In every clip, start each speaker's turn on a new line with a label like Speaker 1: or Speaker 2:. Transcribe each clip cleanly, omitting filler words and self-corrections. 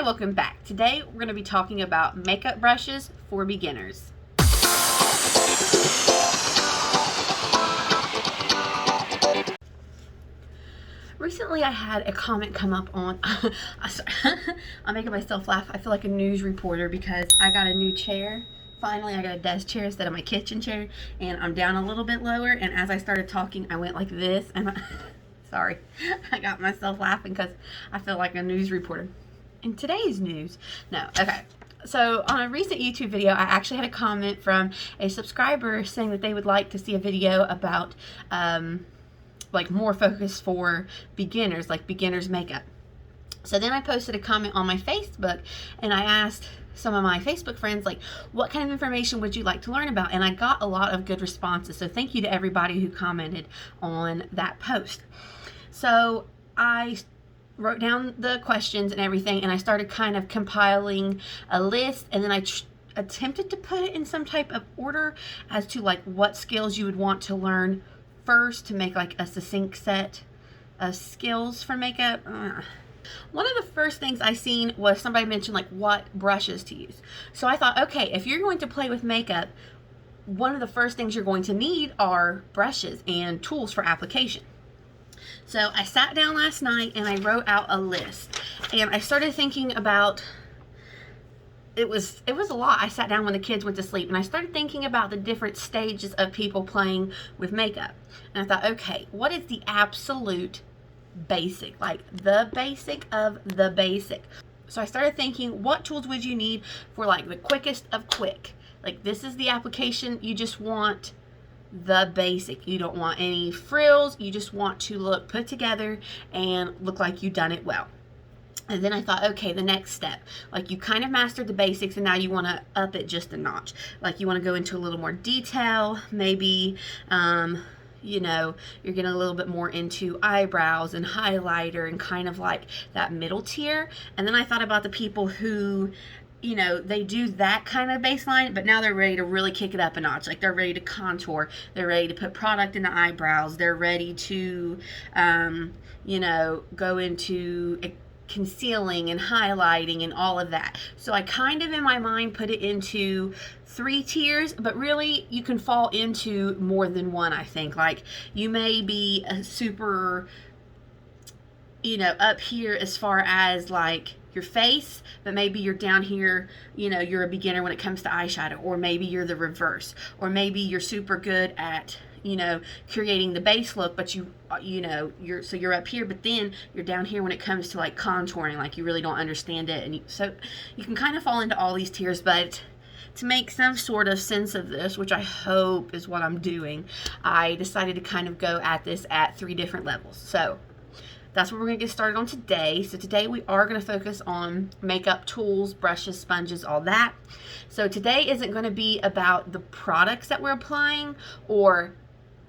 Speaker 1: welcome back. Today we're going to be talking about makeup brushes for beginners. Recently I had a comment come up on, I'm making myself laugh. I feel like a news reporter because I got a new chair. Finally, I got a desk chair instead of my kitchen chair, and I'm down a little bit lower, and as I started talking, I went like this, and sorry, I got myself laughing because I feel like a news reporter. In today's news, so on a recent YouTube video, I actually had a comment from a subscriber saying that they would like to see a video about like more focus for beginners, like beginners makeup. So then I posted a comment on my Facebook, and I asked some of my Facebook friends, like, what kind of information would you like to learn about? And I got a lot of good responses. So thank you to everybody who commented on that post. So I wrote down the questions and everything, and I started kind of compiling a list, and then I attempted to put it in some type of order as to like what skills you would want to learn first to make like a succinct set of skills for makeup. One of the first things I seen was somebody mentioned like what brushes to use. So I thought, okay, if you're going to play with makeup, one of the first things you're going to need are brushes and tools for application. So I sat down last night and I wrote out a list, and I started thinking about, it was a lot. I sat down when the kids went to sleep, and I started thinking about the different stages of people playing with makeup. And I thought, okay, what is the absolute basic, like the basic of the basic? So I started thinking, what tools would you need for like the quickest of quick? Like, this is the application. You just want the basic. You don't want any frills. You just want to look put together and look like you've done it well. And then I thought, okay, the next step, like you kind of mastered the basics, and now you want to up it just a notch. Like you want to go into a little more detail, maybe, you know, you're getting a little bit more into eyebrows and highlighter and kind of like that middle tier. And then I thought about the people who, you know, they do that kind of baseline, but now they're ready to really kick it up a notch. Like they're ready to contour, they're ready to put product in the eyebrows, they're ready to, you know, go into concealing and highlighting and all of that. So I kind of in my mind put it into 3 tiers, but really you can fall into more than one. I think like you may be a super, you know, up here as far as like your face, but maybe you're down here, you know, you're a beginner when it comes to eyeshadow, or maybe you're the reverse, or maybe you're super good at, you know, creating the base look, but you know, you're up here, but then you're down here when it comes to like contouring, like you really don't understand it. And so you can kind of fall into all these tiers, but to make some sort of sense of this, which I hope is what I'm doing, I decided to kind of go at this at 3 different levels. So that's what we're going to get started on today. So today we are going to focus on makeup tools, brushes, sponges, all that. So today isn't going to be about the products that we're applying or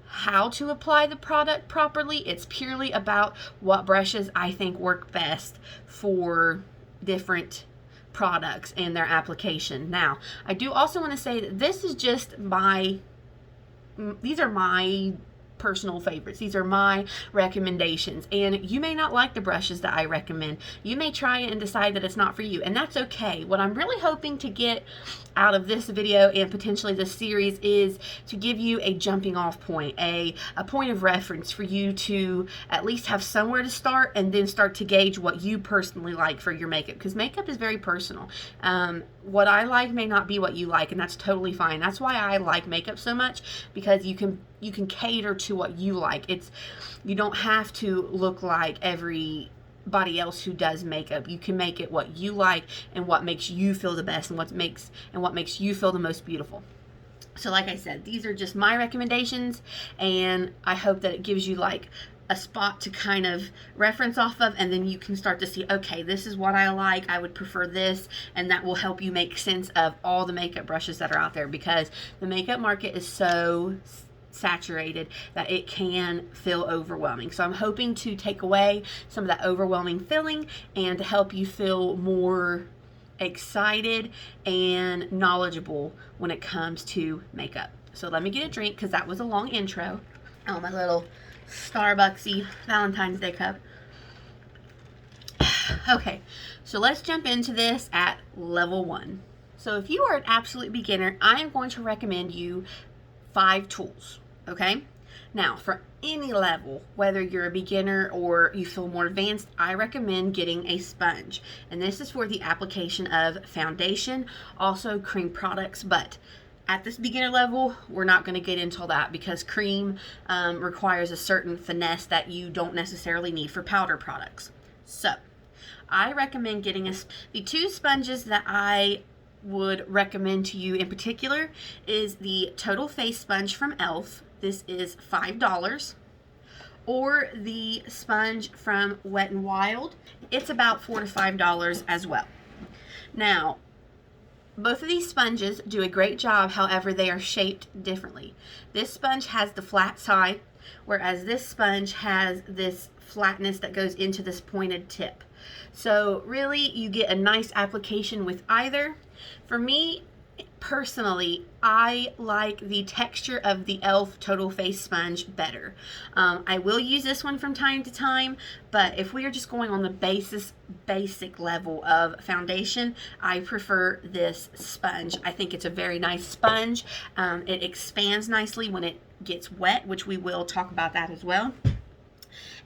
Speaker 1: how to apply the product properly. It's purely about what brushes I think work best for different products and their application. Now, I do also want to say that this is just these are my personal favorites. These are my recommendations, and you may not like the brushes that I recommend. You may try it and decide that it's not for you, and that's okay. What I'm really hoping to get out of this video and potentially this series is to give you a jumping off point, a point of reference for you to at least have somewhere to start, and then start to gauge what you personally like for your makeup, because makeup is very personal. What I like may not be what you like, and that's totally fine. That's why I like makeup so much, because you can cater to what you like. You don't have to look like everybody else who does makeup. You can make it what you like and what makes you feel the best, and what makes you feel the most beautiful. So like I said, these are just my recommendations, and I hope that it gives you like a spot to kind of reference off of, and then you can start to see, okay, this is what I like, I would prefer this, and that will help you make sense of all the makeup brushes that are out there, because the makeup market is so saturated that it can feel overwhelming. So I'm hoping to take away some of that overwhelming feeling and to help you feel more excited and knowledgeable when it comes to makeup. So let me get a drink, because that was a long intro. Oh, my little Starbucksy Valentine's Day cup. Okay, so let's jump into this at level 1. So if you are an absolute beginner, I am going to recommend you 5 tools, okay? Now, for any level, whether you're a beginner or you feel more advanced, I recommend getting a sponge. And this is for the application of foundation, also cream products, but at this beginner level, we're not going to get into all that because cream requires a certain finesse that you don't necessarily need for powder products. So, I recommend getting the 2 sponges that I would recommend to you in particular is the Total Face Sponge from e.l.f. This is $5. Or the sponge from Wet n Wild. It's about $4 to $5 as well. Now, both of these sponges do a great job, however, they are shaped differently. This sponge has the flat side, whereas this sponge has this flatness that goes into this pointed tip. So really, you get a nice application with either. For me, personally, I like the texture of the e.l.f. Total Face Sponge better. I will use this one from time to time, but if we are just going on the basic level of foundation, I prefer this sponge. I think it's a very nice sponge. It expands nicely when it gets wet, which we will talk about that as well.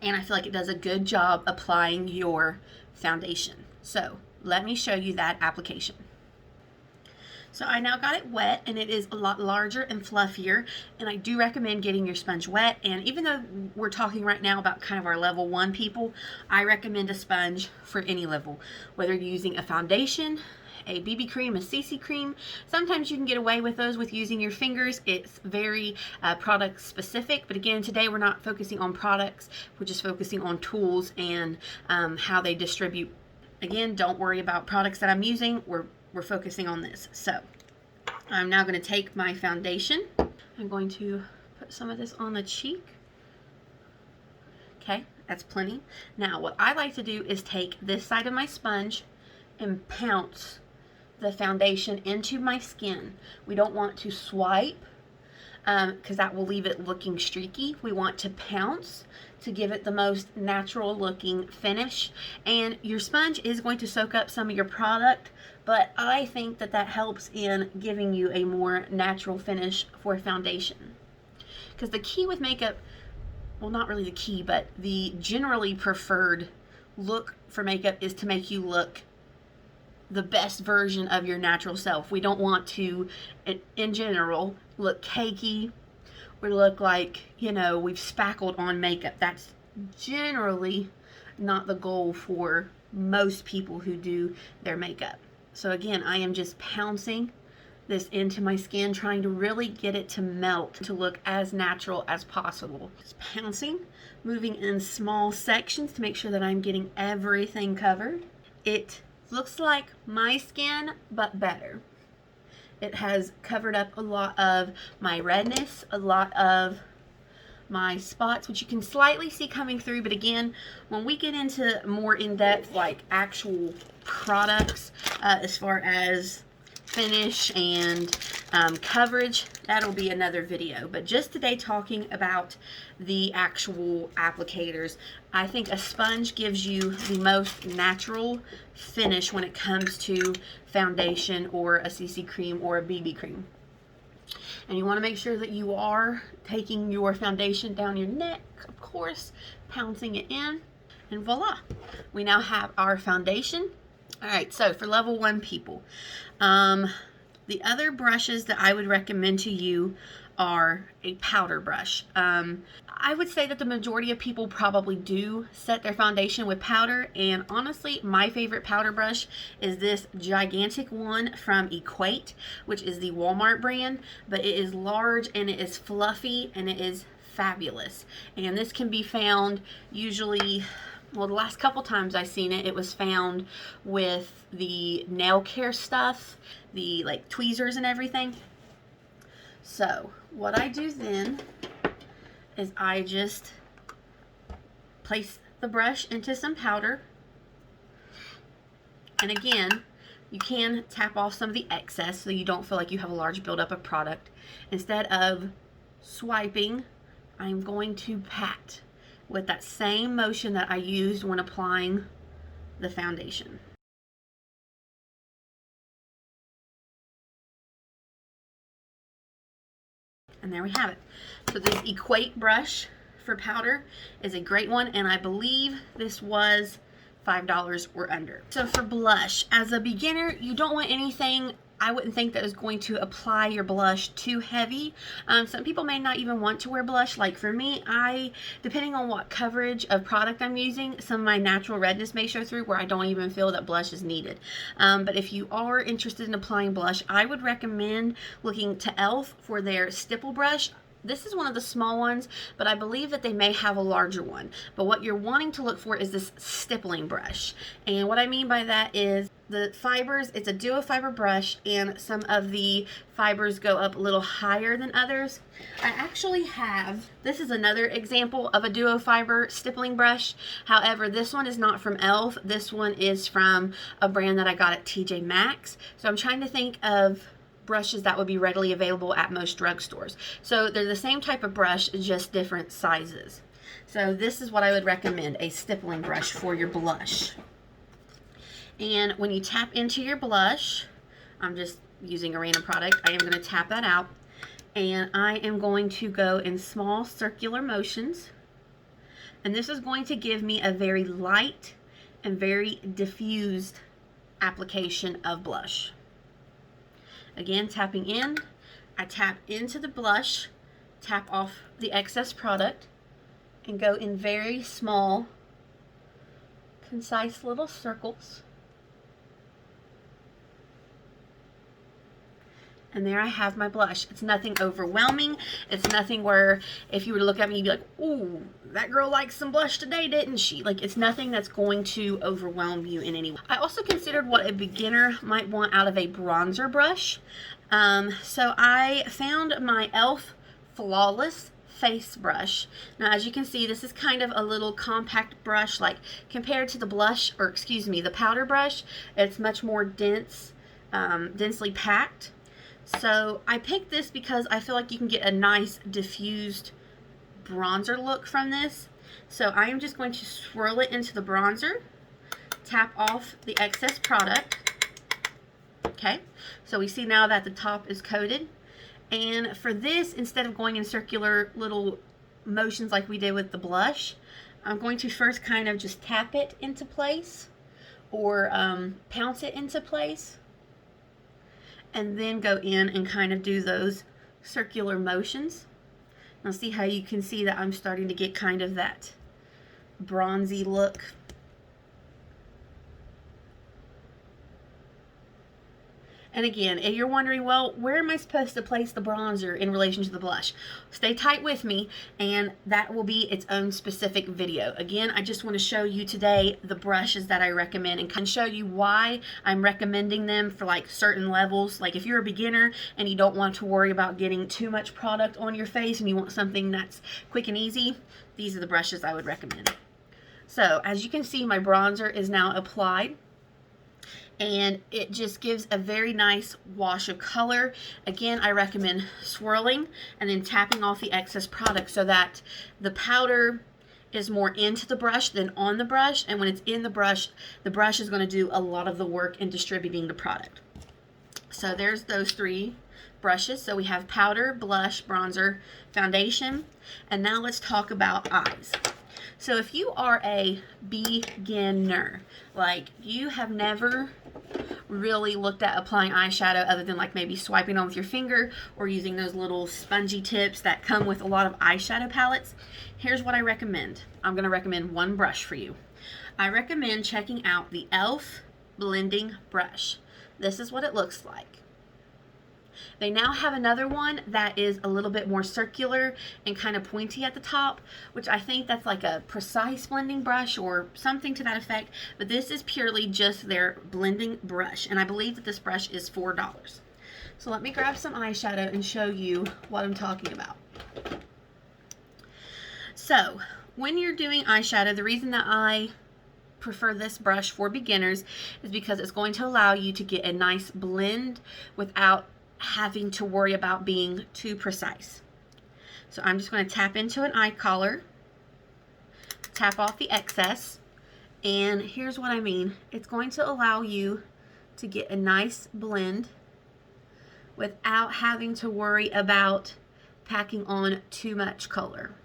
Speaker 1: And I feel like it does a good job applying your foundation. So let me show you that application. So I now got it wet, and it is a lot larger and fluffier, and I do recommend getting your sponge wet. And even though we're talking right now about kind of our level 1 people, I recommend a sponge for any level, whether you're using a foundation, a BB cream, a CC cream. Sometimes you can get away with those with using your fingers. It's very product specific, but again, today we're not focusing on products, we're just focusing on tools and how they distribute. Again, don't worry about products that I'm using, we're focusing on this. So I'm now going to take my foundation. I'm going to put some of this on the cheek. Okay, that's plenty. Now what I like to do is take this side of my sponge and pounce the foundation into my skin. We don't want to swipe because that will leave it looking streaky. We want to pounce to give it the most natural looking finish. And your sponge is going to soak up some of your product, but I think that that helps in giving you a more natural finish for foundation. Because the key with makeup, well, not really the key, but the generally preferred look for makeup is to make you look the best version of your natural self. We don't want to, in general, look cakey or look like, you know, we've spackled on makeup. That's generally not the goal for most people who do their makeup. So again, I am just pouncing this into my skin, trying to really get it to melt to look as natural as possible. Just pouncing, moving in small sections to make sure that I'm getting everything covered. It looks like my skin, but better. It has covered up a lot of my redness, a lot of my spots, which you can slightly see coming through. But again, when we get into more in-depth, like actual products, as far as finish and coverage, that'll be another video. But just today, talking about the actual applicators, I think a sponge gives you the most natural finish when it comes to foundation or a CC cream or a BB cream. And you want to make sure that you are taking your foundation down your neck, of course, pouncing it in, and voila, we now have our foundation. All right, so for level 1 people, the other brushes that I would recommend to you are a powder brush. I would say that the majority of people probably do set their foundation with powder, and honestly, my favorite powder brush is this gigantic one from Equate, which is the Walmart brand, but it is large and it is fluffy and it is fabulous. And this can be found usually, well, the last couple times I've seen it, it was found with the nail care stuff, the like tweezers and everything. So what I do then is I just place the brush into some powder. And again, you can tap off some of the excess so you don't feel like you have a large buildup of product. Instead of swiping, I'm going to pat with that same motion that I used when applying the foundation. And there we have it. So this Equate brush for powder is a great one, and I believe this was $5 or under. So for blush, as a beginner, you don't want anything, I wouldn't think, that is going to apply your blush too heavy. Some people may not even want to wear blush. Like for me, depending on what coverage of product I'm using, some of my natural redness may show through where I don't even feel that blush is needed. But if you are interested in applying blush, I would recommend looking to e.l.f. for their Stipple Brush. This is one of the small ones, but I believe that they may have a larger one. But what you're wanting to look for is this stippling brush. And what I mean by that is the fibers, it's a duo fiber brush, and some of the fibers go up a little higher than others. I actually have, this is another example of a duo fiber stippling brush. However, this one is not from e.l.f. This one is from a brand that I got at TJ Maxx. So I'm trying to think of brushes that would be readily available at most drugstores. So they're the same type of brush, just different sizes. So this is what I would recommend, a stippling brush for your blush. And when you tap into your blush, I'm just using a random product, I am going to tap that out, and I am going to go in small circular motions, and this is going to give me a very light and very diffused application of blush. Again, tapping in, I tap into the blush, tap off the excess product, and go in very small, concise little circles. And there I have my blush. It's nothing overwhelming. It's nothing where if you were to look at me, you'd be like, ooh, that girl likes some blush today, didn't she? Like, it's nothing that's going to overwhelm you in any way. I also considered what a beginner might want out of a bronzer brush. So I found my e.l.f. Flawless face brush. Now, as you can see, this is kind of a little compact brush, like compared to the blush, or excuse me, the powder brush. It's much more dense, densely packed. So I picked this because I feel like you can get a nice diffused bronzer look from this. So I am just going to swirl it into the bronzer, tap off the excess product. Okay, so we see now that the top is coated. And for this, instead of going in circular little motions like we did with the blush, I'm going to first kind of just tap it into place, or pounce it into place, and then go in and kind of do those circular motions. Now see how you can see that I'm starting to get kind of that bronzy look. And again, if you're wondering, well, where am I supposed to place the bronzer in relation to the blush? Stay tight with me, and that will be its own specific video. Again, I just want to show you today the brushes that I recommend and can show you why I'm recommending them for like certain levels. Like if you're a beginner and you don't want to worry about getting too much product on your face and you want something that's quick and easy, these are the brushes I would recommend. So as you can see, my bronzer is now applied, and it just gives a very nice wash of color. Again, I recommend swirling and then tapping off the excess product so that the powder is more into the brush than on the brush, and when it's in the brush is going to do a lot of the work in distributing the product. So there's those three brushes. So we have powder, blush, bronzer, foundation, and now let's talk about eyes. So if you are a beginner, like you have never really looked at applying eyeshadow other than like maybe swiping on with your finger or using those little spongy tips that come with a lot of eyeshadow palettes, here's what I recommend. I'm going to recommend one brush for you. I recommend checking out the e.l.f. blending brush. This is what it looks like. They now have another one that is a little bit more circular and kind of pointy at the top, which I think that's like a precise blending brush or something to that effect, but this is purely just their blending brush, and I believe that this brush is $4. So let me grab some eyeshadow and show you what I'm talking about. So when you're doing eyeshadow, the reason that I prefer this brush for beginners is because it's going to allow you to get a nice blend without having to worry about being too precise. So I'm just going to tap into an eye collar, tap off the excess, And here's what I mean. It's going to allow you to get a nice blend without having to worry about packing on too much color.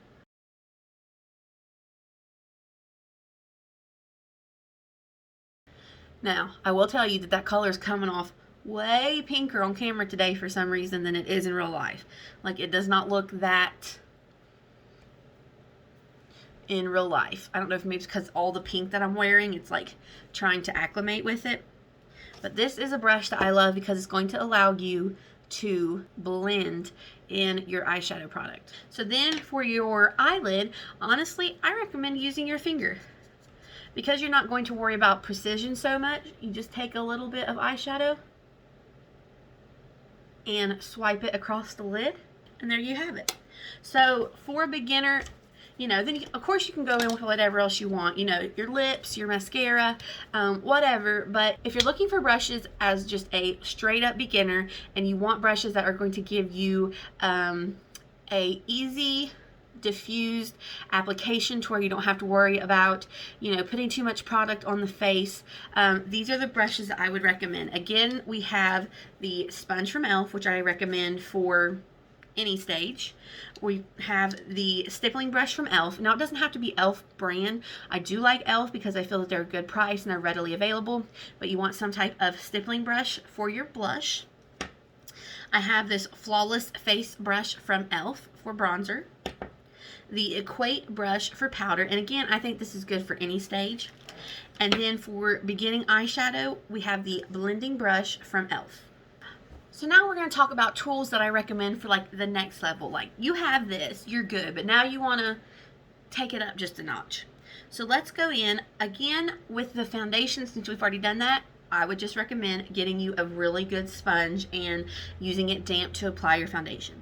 Speaker 1: Now, I will tell you that that color is coming off way pinker on camera today for some reason than it is in real life. Like, it does not look that in real life. I don't know if maybe it's because all the pink that I'm wearing, it's like trying to acclimate with it. But this is a brush that I love because it's going to allow you to blend in your eyeshadow product. So then for your eyelid, honestly, I recommend using your finger. Because you're not going to worry about precision so much, you just take a little bit of eyeshadow and swipe it across the lid, and there you have it. So for a beginner, you know, then of course you can go in with whatever else you want, you know, your lips, your mascara, whatever. But if you're looking for brushes as just a straight up beginner and you want brushes that are going to give you a easy diffused application to where you don't have to worry about, you know, putting too much product on the face, these are the brushes that I would recommend. Again, we have the sponge from e.l.f, which I recommend for any stage. We have the stippling brush from e.l.f. Now, it doesn't have to be e.l.f. brand. I do like e.l.f. because I feel that they're a good price and they're readily available, but you want some type of stippling brush for your blush. I have this flawless face brush from e.l.f. for bronzer. The equate brush for powder, and again, I think this is good for any stage. And then for beginning eyeshadow, we have the blending brush from e.l.f. So now we're going to talk about tools that I recommend for like the next level. Like, you have this, you're good, but now you want to take it up just a notch. So let's go in again with the foundation. Since we've already done that, I would just recommend getting you a really good sponge and using it damp to apply your foundation.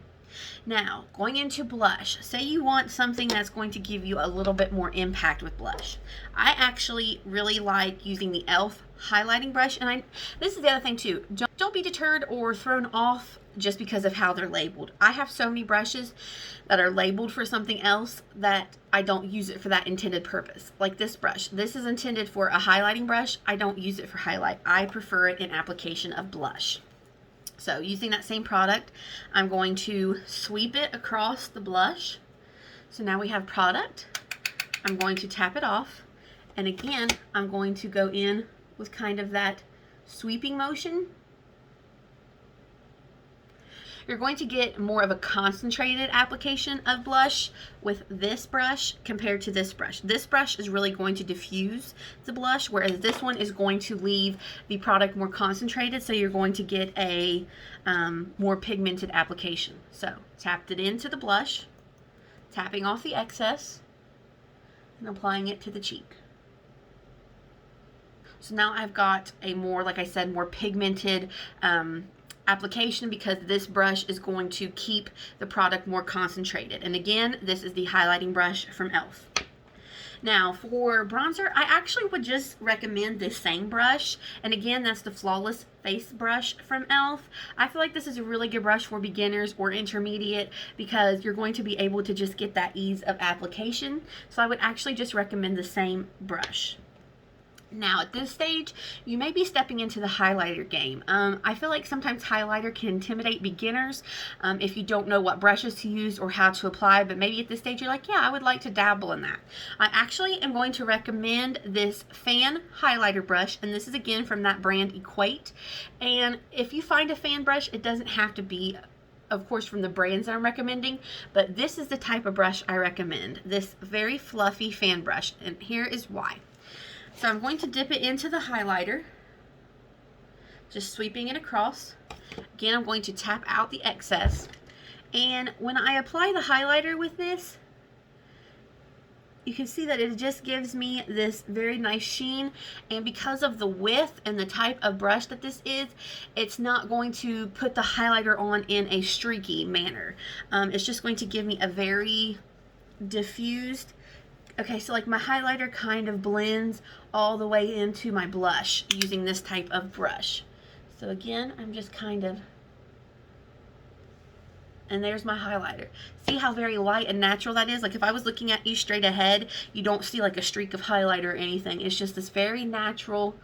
Speaker 1: Now, going into blush, say you want something that's going to give you a little bit more impact with blush. I actually really like using the e.l.f. highlighting brush, and this is the other thing too. Don't be deterred or thrown off just because of how they're labeled. I have so many brushes that are labeled for something else that I don't use it for that intended purpose. Like this brush. This is intended for a highlighting brush. I don't use it for highlight. I prefer it in application of blush. So using that same product, I'm going to sweep it across the blush. So now we have product. I'm going to tap it off. And again, I'm going to go in with kind of that sweeping motion. You're going to get more of a concentrated application of blush with this brush compared to this brush. This brush is really going to diffuse the blush, whereas this one is going to leave the product more concentrated, so you're going to get a more pigmented application. So tapped it into the blush, tapping off the excess, and applying it to the cheek. So now I've got a more, like I said, more pigmented application because this brush is going to keep the product more concentrated. And again, this is the highlighting brush from e.l.f. Now for bronzer, I actually would just recommend this same brush. And again, that's the Flawless Face Brush from e.l.f. I feel like this is a really good brush for beginners or intermediate because you're going to be able to just get that ease of application. So I would actually just recommend the same brush. Now at this stage, you may be stepping into the highlighter game. I feel like sometimes highlighter can intimidate beginners if you don't know what brushes to use or how to apply, but maybe at this stage you're like, yeah, I would like to dabble in that. I actually am going to recommend this fan highlighter brush, and this is again from that brand Equate. And if you find a fan brush, it doesn't have to be, of course, from the brands that I'm recommending, but this is the type of brush I recommend. This very fluffy fan brush, and here is why. So I'm going to dip it into the highlighter, just sweeping it across. Again, I'm going to tap out the excess. And when I apply the highlighter with this, you can see that it just gives me this very nice sheen. And because of the width and the type of brush that this is, it's not going to put the highlighter on in a streaky manner. It's just going to give me a very diffused. Okay, so like my highlighter kind of blends all the way into my blush using this type of brush. So again, I'm just kind of and there's my highlighter. See how very light and natural that is? Like if I was looking at you straight ahead, you don't see like a streak of highlighter or anything. It's just this very natural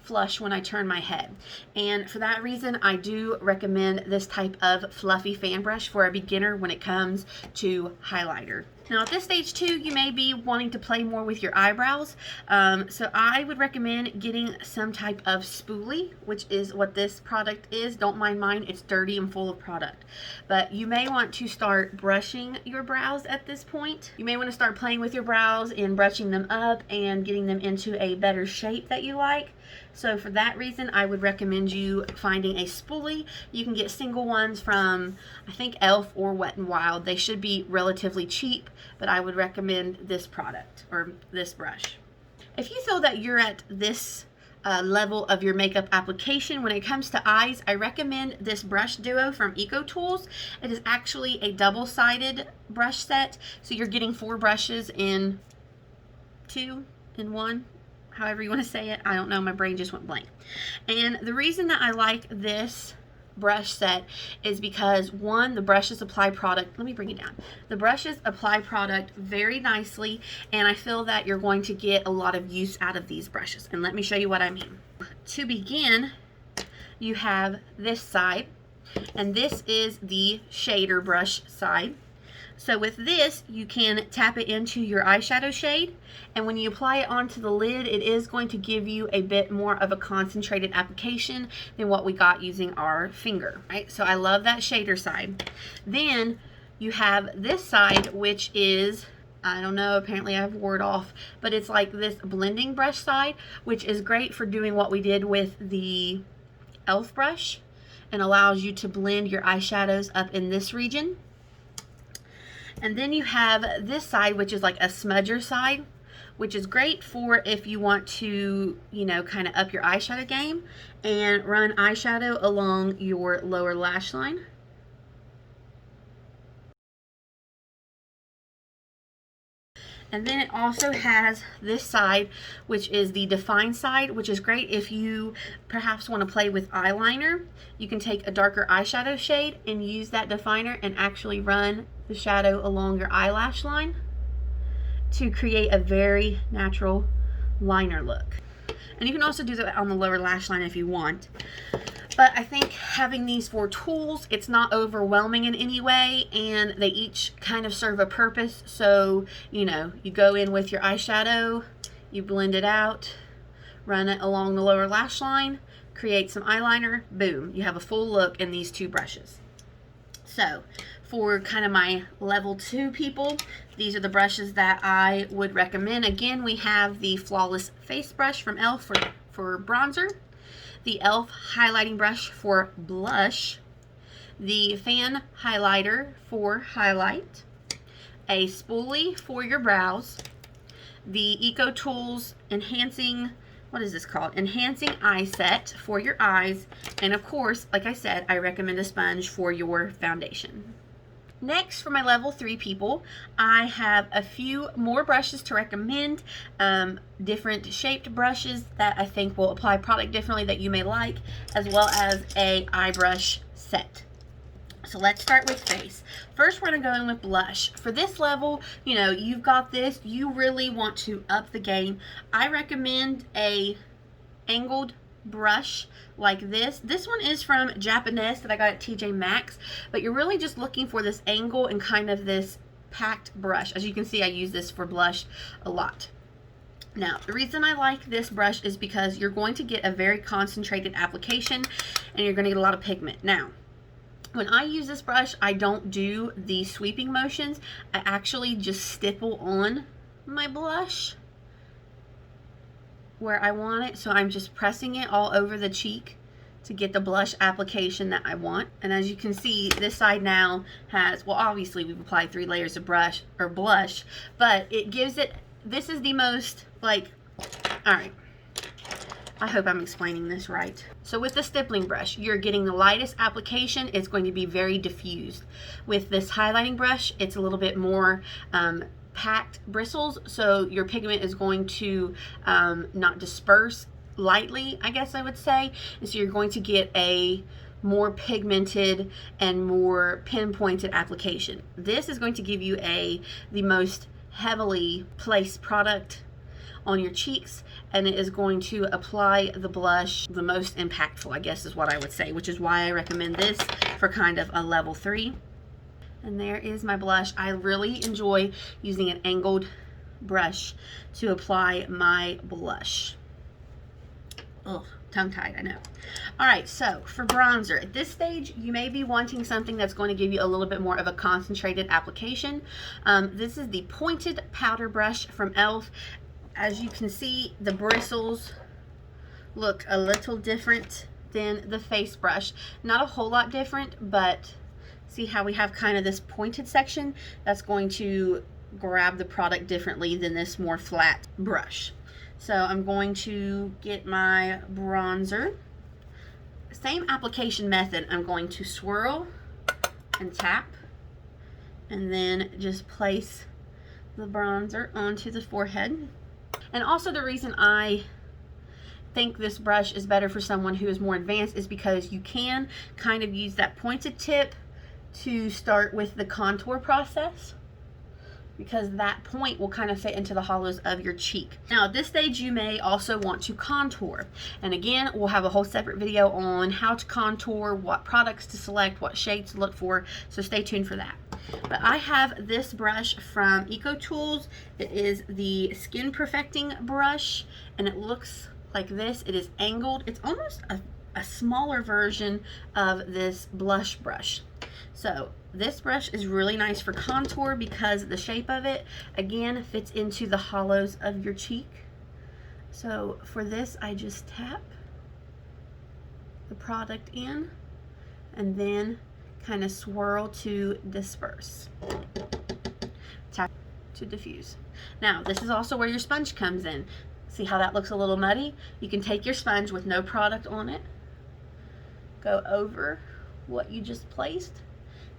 Speaker 1: flush when I turn my head. And for that reason, I do recommend this type of fluffy fan brush for a beginner when it comes to highlighter. Now at this stage too, you may be wanting to play more with your eyebrows. So I would recommend getting some type of spoolie, which is what this product is. Don't mind mine, it's dirty and full of product. But you may want to start brushing your brows at this point. You may want to start playing with your brows and brushing them up and getting them into a better shape that you like. So for that reason, I would recommend you finding a spoolie. You can get single ones from, I think, e.l.f. or Wet n Wild. They should be relatively cheap, but I would recommend this product or this brush. If you feel that you're at this level of your makeup application when it comes to eyes, I recommend this brush duo from ecotools. It is actually a double-sided brush set, so you're getting 4 brushes in 2 in 1. However you want to say it. I don't know, my brain just went blank. And the reason that I like this brush set is because, one, the brushes apply product, let me bring it down. The brushes apply product very nicely, and I feel that you're going to get a lot of use out of these brushes. And let me show you what I mean. To begin, you have this side, and this is the shader brush side. So with this, you can tap it into your eyeshadow shade, and when you apply it onto the lid, it is going to give you a bit more of a concentrated application than what we got using our finger, right? So I love that shader side. Then you have this side, which is, I don't know, apparently I have word off, but it's like this blending brush side, which is great for doing what we did with the e.l.f. brush and allows you to blend your eyeshadows up in this region. And then you have this side, which is like a smudger side, which is great for if you want to, you know, kind of up your eyeshadow game and run eyeshadow along your lower lash line. And then it also has this side, which is the define side, which is great if you perhaps want to play with eyeliner. You can take a darker eyeshadow shade and use that definer and actually run the shadow along your eyelash line to create a very natural liner look. And you can also do that on the lower lash line if you want. But I think having these 4 tools, it's not overwhelming in any way, and they each kind of serve a purpose. So, you know, you go in with your eyeshadow, you blend it out, run it along the lower lash line, create some eyeliner, boom, you have a full look in these 2 brushes. So, for kind of my level 2 people, these are the brushes that I would recommend. Again, we have the Flawless Face Brush from e.l.f. for bronzer, the e.l.f. highlighting brush for blush, the fan highlighter for highlight, a spoolie for your brows, the ecotools enhancing, what is this called? Enhancing eye set for your eyes, and of course, like I said, I recommend a sponge for your foundation. Next, for my level 3 people, I have a few more brushes to recommend, different shaped brushes that I think will apply product differently that you may like, as well as a eye brush set. So let's start with face. First, we're going to go in with blush. For this level, you know, you've got this, you really want to up the game. I recommend a angled brush like this. This one is from Japanese that I got at TJ Maxx, but you're really just looking for this angle and kind of this packed brush. As you can see, I use this for blush a lot. Now, the reason I like this brush is because you're going to get a very concentrated application and you're going to get a lot of pigment. Now, when I use this brush, I don't do the sweeping motions. I actually just stipple on my blush where I want it. So I'm just pressing it all over the cheek to get the blush application that I want. And as you can see, this side now has, well, obviously we've applied 3 layers of brush or blush, but it gives it, this is the most like, all right, I hope I'm explaining this right. So with the stippling brush, you're getting the lightest application. It's going to be very diffused. With this highlighting brush, it's a little bit more packed bristles, so your pigment is going to not disperse lightly, I guess I would say, and so you're going to get a more pigmented and more pinpointed application. This is going to give you the most heavily placed product on your cheeks, and it is going to apply the blush the most impactful, I guess is what I would say, which is why I recommend this for kind of a level 3. And there is my blush. I really enjoy using an angled brush to apply my blush. Ugh, tongue-tied, I know. All right, so for bronzer, at this stage, you may be wanting something that's going to give you a little bit more of a concentrated application. This is the pointed powder brush from e.l.f. As you can see, the bristles look a little different than the face brush. Not a whole lot different, but see how we have kind of this pointed section? That's going to grab the product differently than this more flat brush. So I'm going to get my bronzer. Same application method. I'm going to swirl and tap, and then just place the bronzer onto the forehead. And also the reason I think this brush is better for someone who is more advanced is because you can kind of use that pointed tip to start with the contour process, because that point will kind of fit into the hollows of your cheek. Now at this stage you may also want to contour, and again we'll have a whole separate video on how to contour, what products to select, what shades to look for, so stay tuned for that. But I have this brush from Ecotools. It is the skin perfecting brush, and it looks like this. It is angled. It's almost a smaller version of this blush brush. So this brush is really nice for contour because the shape of it, again, fits into the hollows of your cheek. So for this, I just tap the product in and then kind of swirl to disperse. Tap to diffuse. Now, this is also where your sponge comes in. See how that looks a little muddy? You can take your sponge with no product on it, go over what you just placed,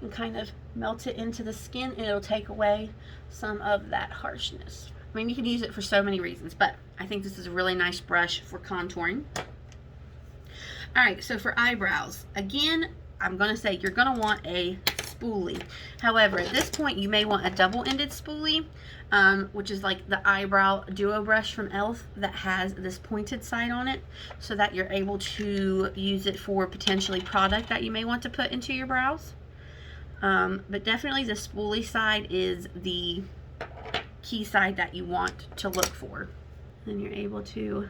Speaker 1: and kind of melt it into the skin, and it'll take away some of that harshness. I mean, you can use it for so many reasons, but I think this is a really nice brush for contouring. All right, so for eyebrows, again, I'm gonna say you're gonna want a spoolie. However, at this point, you may want a double-ended spoolie, which is like the eyebrow duo brush from e.l.f. that has this pointed side on it, so that you're able to use it for potentially product that you may want to put into your brows. But definitely the spoolie side is the key side that you want to look for. Then you're able to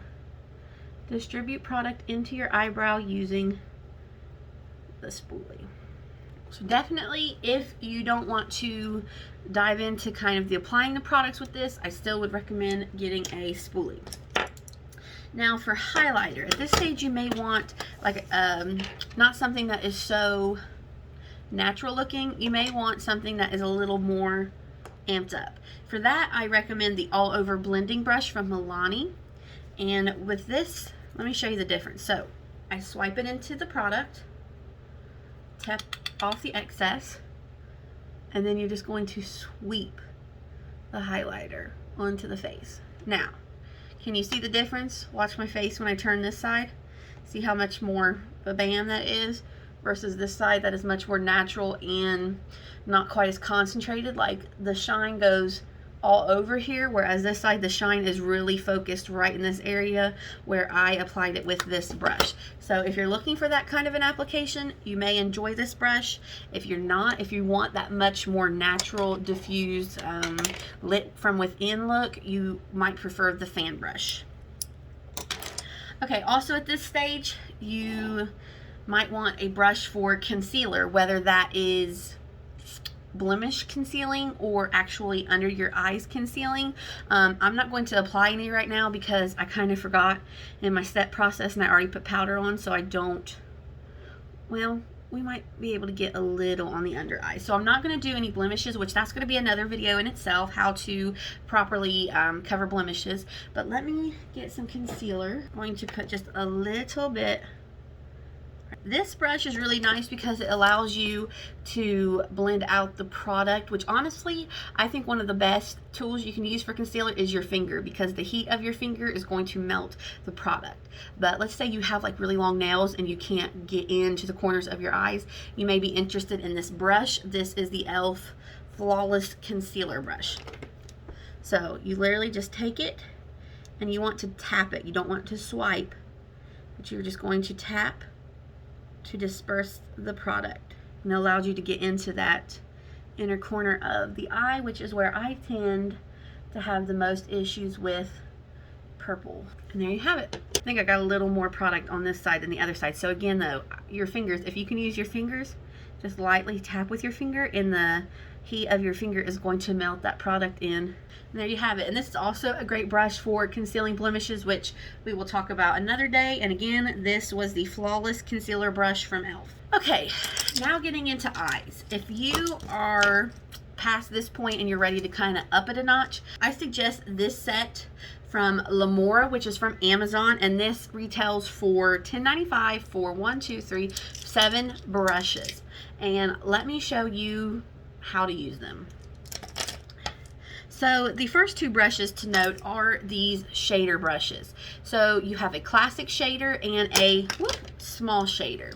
Speaker 1: distribute product into your eyebrow using the spoolie. So definitely, if you don't want to dive into kind of the applying the products with this, I still would recommend getting a spoolie. Now for highlighter, at this stage you may want like not something that is so natural looking. You may want something that is a little more amped up. For that, I recommend the all over blending brush from Milani. And with this, let me show you the difference. So I swipe it into the product, tap off the excess, and then you're just going to sweep the highlighter onto the face. Now, can you see the difference? Watch my face when I turn this side. See how much more bam that is versus this side that is much more natural and not quite as concentrated. Like the shine goes all over here, whereas this side the shine is really focused right in this area where I applied it with this brush. So if you're looking for that kind of an application, you may enjoy this brush. If you're not, if you want that much more natural diffused lit from within look, you might prefer the fan brush. Okay, also at this stage you might want a brush for concealer, whether that is blemish concealing or actually under your eyes concealing. I'm not going to apply any right now because I kind of forgot in my step process and I already put powder on, so I don't, well, we might be able to get a little on the under eye. So I'm not going to do any blemishes, which that's going to be another video in itself, how to properly cover blemishes. But let me get some concealer. I'm going to put just a little bit This brush is really nice because it allows you to blend out the product, which honestly, I think one of the best tools you can use for concealer is your finger, because the heat of your finger is going to melt the product. But let's say you have like really long nails and you can't get into the corners of your eyes. You may be interested in this brush. This is the e.l.f. Flawless Concealer Brush. So you literally just take it and you want to tap it. You don't want to swipe, but you're just going to tap to disperse the product, and it allows you to get into that inner corner of the eye, which is where I tend to have the most issues with purple. And there you have it. I think I got a little more product on this side than the other side. So again though, your fingers, if you can use your fingers, just lightly tap with your finger, and the heat of your finger is going to melt that product in. And there you have it. And this is also a great brush for concealing blemishes, which we will talk about another day. And again, this was the Flawless Concealer Brush from e.l.f. Okay, now getting into eyes. If you are past this point and you're ready to kind of up it a notch, I suggest this set from Lamora, which is from Amazon, and this retails for $10.95 for 7 brushes. And let me show you how to use them. So the first 2 brushes to note are these shader brushes. So you have a classic shader and a small shader.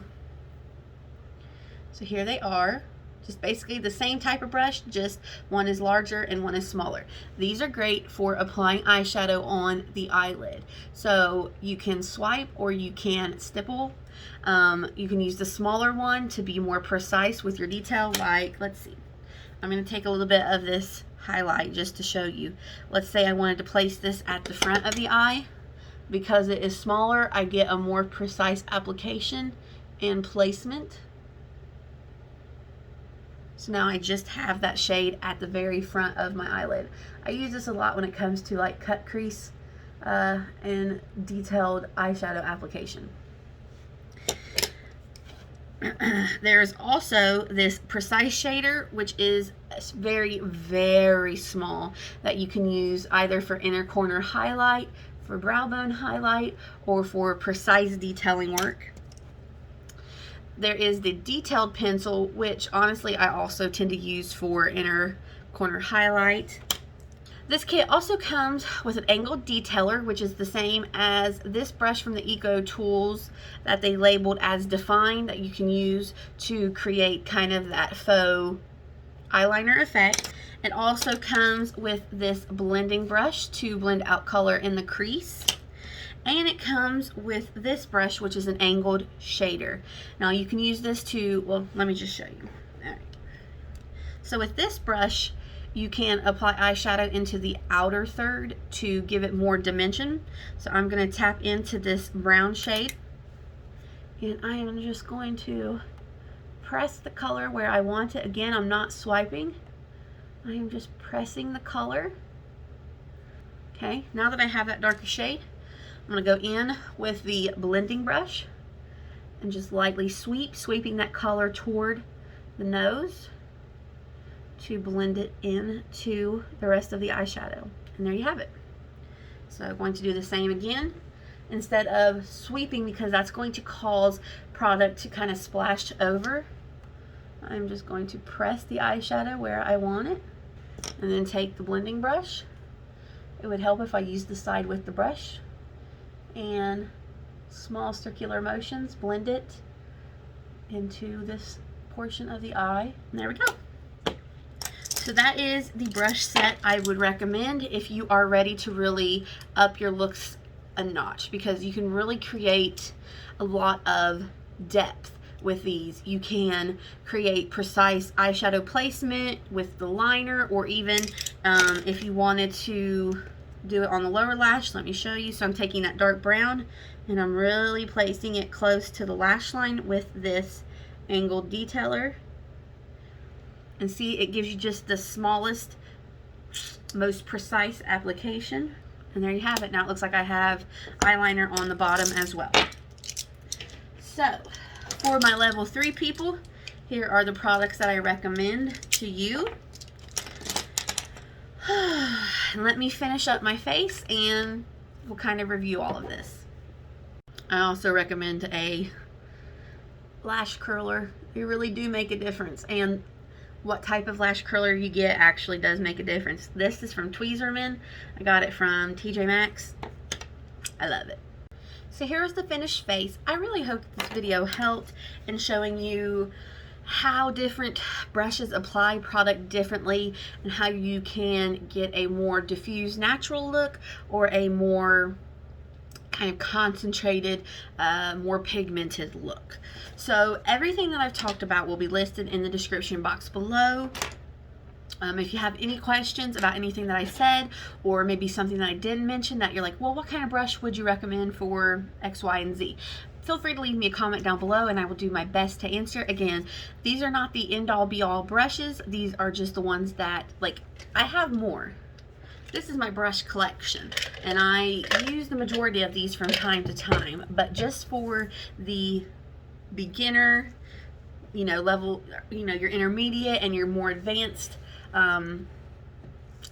Speaker 1: So here they are. Just basically the same type of brush, just one is larger and one is smaller. These are great for applying eyeshadow on the eyelid. So you can swipe or you can stipple. You can use the smaller one to be more precise with your detail. Like, let's see. I'm going to take a little bit of this highlight just to show you. Let's say I wanted to place this at the front of the eye. Because it is smaller, I get a more precise application and placement. So now I just have that shade at the very front of my eyelid. I use this a lot when it comes to like cut crease and detailed eyeshadow application. There's also this precise shader, which is very, very small, that you can use either for inner corner highlight, for brow bone highlight, or for precise detailing work. There is the detailed pencil, which honestly I also tend to use for inner corner highlight. This kit also comes with an angled detailer, which is the same as this brush from the ecotools that they labeled as Define, that you can use to create kind of that faux eyeliner effect. It also comes with this blending brush to blend out color in the crease. And it comes with this brush, which is an angled shader. Now you can use this to, well, let me just show you. All right. So with this brush, you can apply eyeshadow into the outer third to give it more dimension. So I'm going to tap into this brown shade, and I am just going to press the color where I want it. Again, I'm not swiping. I am just pressing the color. Okay, now that I have that darker shade, I'm going to go in with the blending brush and just lightly sweeping that color toward the nose to blend it into the rest of the eyeshadow. And there you have it. So I'm going to do the same again, instead of sweeping, because that's going to cause product to kind of splash over. I'm just going to press the eyeshadow where I want it, and then take the blending brush. It would help if I used the side with the brush, and small circular motions blend it into this portion of the eye. And there we go. So that is the brush set I would recommend if you are ready to really up your looks a notch, because you can really create a lot of depth with these. You can create precise eyeshadow placement with the liner, or even if you wanted to do it on the lower lash, let me show you. So I'm taking that dark brown and I'm really placing it close to the lash line with this angled detailer. And see, it gives you just the smallest, most precise application. And there you have it. Now it looks like I have eyeliner on the bottom as well. So, for my level 3 people, here are the products that I recommend to you. And let me finish up my face and we'll kind of review all of this. I also recommend a lash curler. They really do make a difference, and what type of lash curler you get actually does make a difference. This is from Tweezerman. I got it from TJ Maxx. I love it. So here's the finished face. I really hope this video helped in showing you how different brushes apply product differently and how you can get a more diffused natural look or a more kind of concentrated, more pigmented look. So everything that I've talked about will be listed in the description box below. If you have any questions about anything that I said, or maybe something that I didn't mention that you're like, well, what kind of brush would you recommend for X, Y, and Z? Feel free to leave me a comment down below and I will do my best to answer. Again, these are not the end all be all brushes. These are just the ones that, like, I have more. This is my brush collection, and I use the majority of these from time to time, but just for the beginner, you know, level, you know, your intermediate and your more advanced, and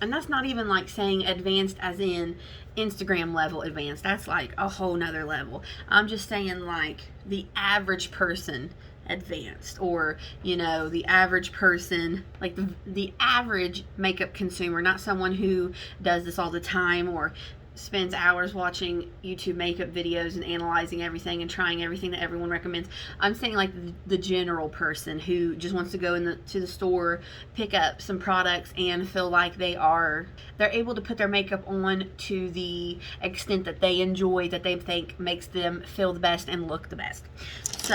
Speaker 1: that's not even like saying advanced as in Instagram level advanced. That's like a whole nother level. I'm just saying like the average person advanced, or you know, the average person, like the average makeup consumer, not someone who does this all the time or spends hours watching YouTube makeup videos and analyzing everything and trying everything that everyone recommends. I'm saying like the general person who just wants to go to the store, pick up some products and feel like they're able to put their makeup on to the extent that they enjoy, that they think makes them feel the best and look the best. So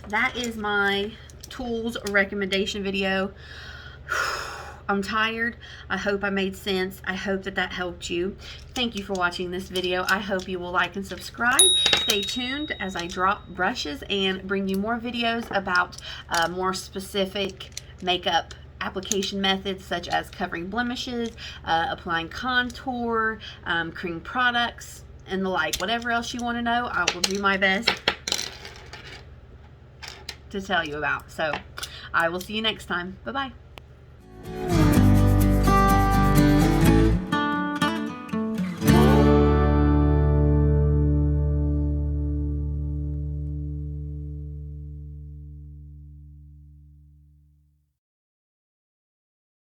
Speaker 1: that is my tools recommendation video. I'm tired. I hope I made sense. I hope that helped you. Thank you for watching this video. I hope you will like and subscribe. Stay tuned as I drop brushes and bring you more videos about more specific makeup application methods, such as covering blemishes, applying contour, cream products, and the like. Whatever else you want to know, I will do my best to tell you about. So I will see you next time. Bye-bye.